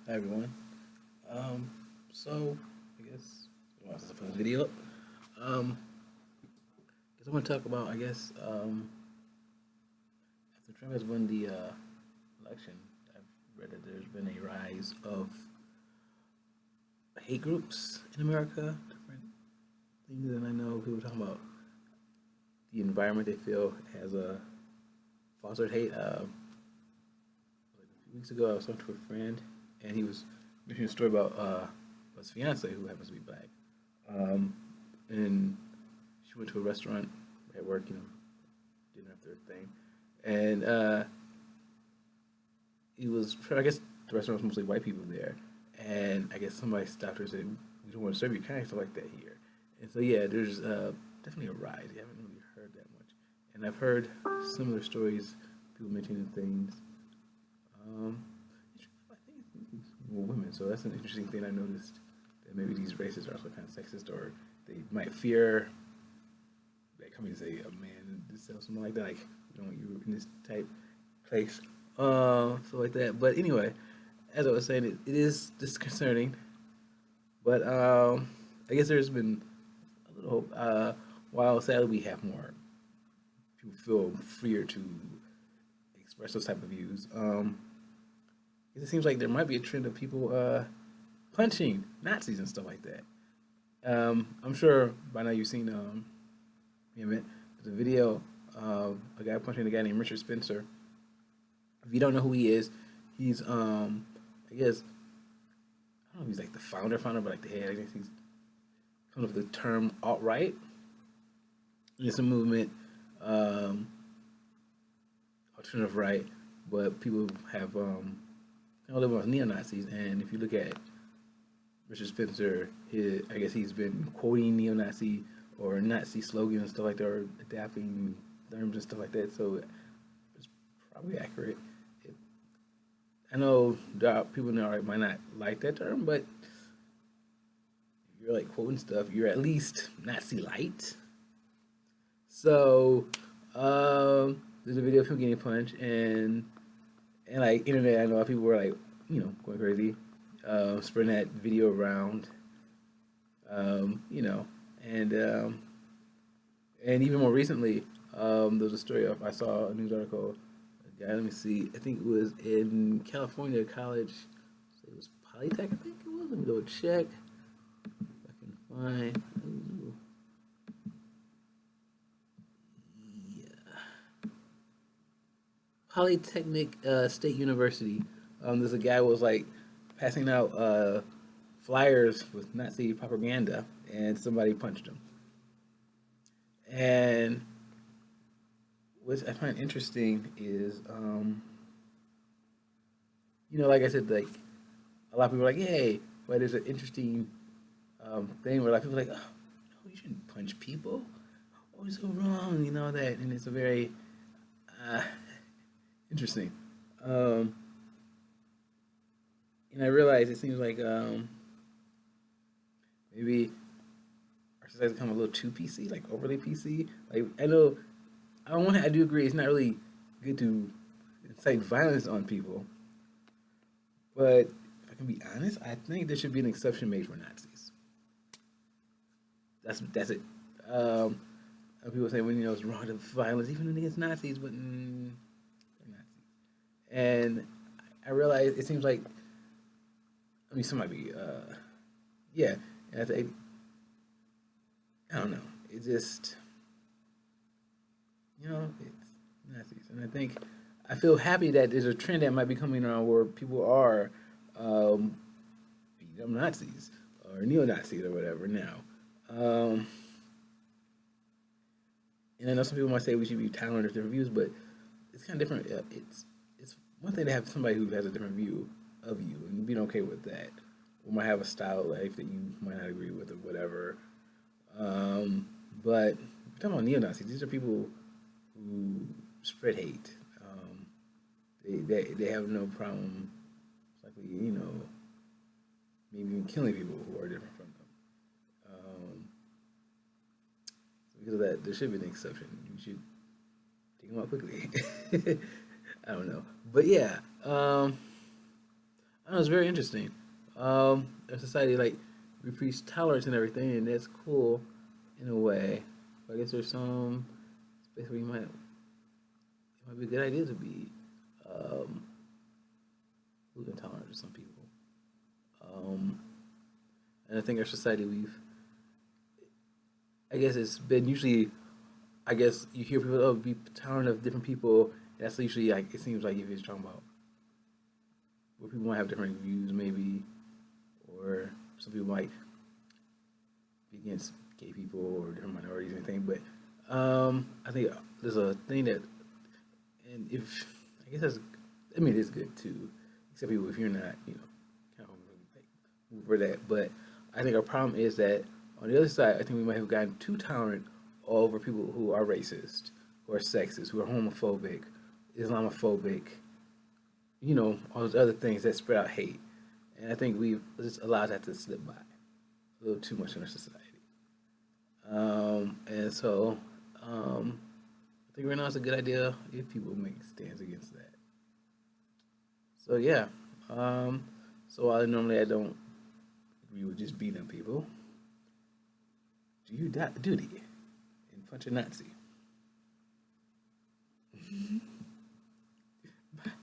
Hi everyone. Um, so I guess I want to put this video up. Um, I want to talk about after Trump has won the election, I've read that there's been a rise of hate groups in America, different things, and I know people talking about the environment they feel has fostered hate. Like a few weeks ago, I was talking to a friend, and he was mentioning a story about his fiance who happens to be black. Um, and she went to a restaurant at work, dinner after a thing, and it was I guess the restaurant was mostly white people there, and I guess somebody stopped her and said, "We don't want to serve you kind of stuff like that here." And so yeah, there's definitely a rise. You haven't really heard that much, and I've heard similar stories, people mentioning things. Um, I think it's more women, so that's an interesting thing I noticed. That maybe these races are also kind of sexist, or they might fear like coming to say a man to sell something like that, like we don't want you in this type place, so like that. But anyway, as I was saying, it is disconcerting. But I guess there's been a little hope. While sadly we have more people feel freer to express those type of views. It seems like there might be a trend of people punching Nazis and stuff like that. I'm sure by now you've seen the video of a guy punching a guy named Richard Spencer. If you don't know who he is, he's I guess I don't know if he's like the founder, but like the head. I guess he's kind of the term alt right. It's a movement, alternative right, but people have kind of live with neo Nazis. And if you look at Richard Spencer, I guess he's been quoting neo Nazi or Nazi slogans and stuff like that, or adapting terms and stuff like that. So it's probably accurate. It, I know there are people in the right might not like that term, but if you're like quoting stuff, you're at least Nazi light. So there's a video of him getting punched, and like internet, I know people were like, going crazy, spreading that video around, you know, and um, and even more recently, there was a story of I saw a news article. A guy, let me see, I think it was in California college. It was Polytech, I think it was. Let me go check if I can find. Ooh, yeah. Polytechnic State University. There's a guy who was like passing out flyers with Nazi propaganda, and somebody punched him. And what I find interesting is, like I said, like a lot of people are like, "Yay!" But there's an interesting thing where a lot of people are like, "Oh, no, you shouldn't punch people. What is so wrong?" That, and it's a very uh, interesting. Um, and I realize it seems like maybe our society's become a little too PC, like overly PC. Like I know, on one hand, I do agree it's not really good to incite violence on people, but if I can be honest, I think there should be an exception made for Nazis. That's it. Um, People say when it's wrong to violence, even against Nazis, but they're Nazis. And I realize it seems like some might be yeah, and I don't know. It just it's Nazis, and I think I feel happy that there's a trend that might be coming around where people are um, become Nazis or neo Nazis or whatever now. Um, and I know some people might say we should be tolerant of different views, but it's kind of different. It's one thing to have somebody who has a different view of you and being okay with that, or might have a style of life that you might not agree with or whatever. Um, but if we're talking about neo Nazis, these are people who spread hate. They have no problem, likely, maybe even killing people who are different from them. So because of that, there should be an exception. You should take them out quickly. I don't know, but yeah, I know, it's very interesting. A society like we preach tolerance and everything, and that's cool in a way. But I guess there's some space where it might be a good idea to be um, gluten intolerant to some people. Um, and I think our society, I guess it's been usually, I guess you hear people, oh, be tolerant of different people. That's usually like, it seems like if it's talking about where people might have different views, maybe, or some people might be against gay people or different minorities or anything. But I think there's a thing that, and if, I guess that's, I mean, it's good too, except people if you're not, kind of like move for that. But I think our problem is that on the other side, I think we might have gotten too tolerant over people who are racist, who are sexist, who are homophobic, Islamophobic, all those other things that spread out hate. And I think we've just allowed that to slip by a little too much in our society. And so I think right now it's a good idea if people make stands against that. So yeah. Um, so while normally I don't agree with just beating up people, do duty and punch a Nazi.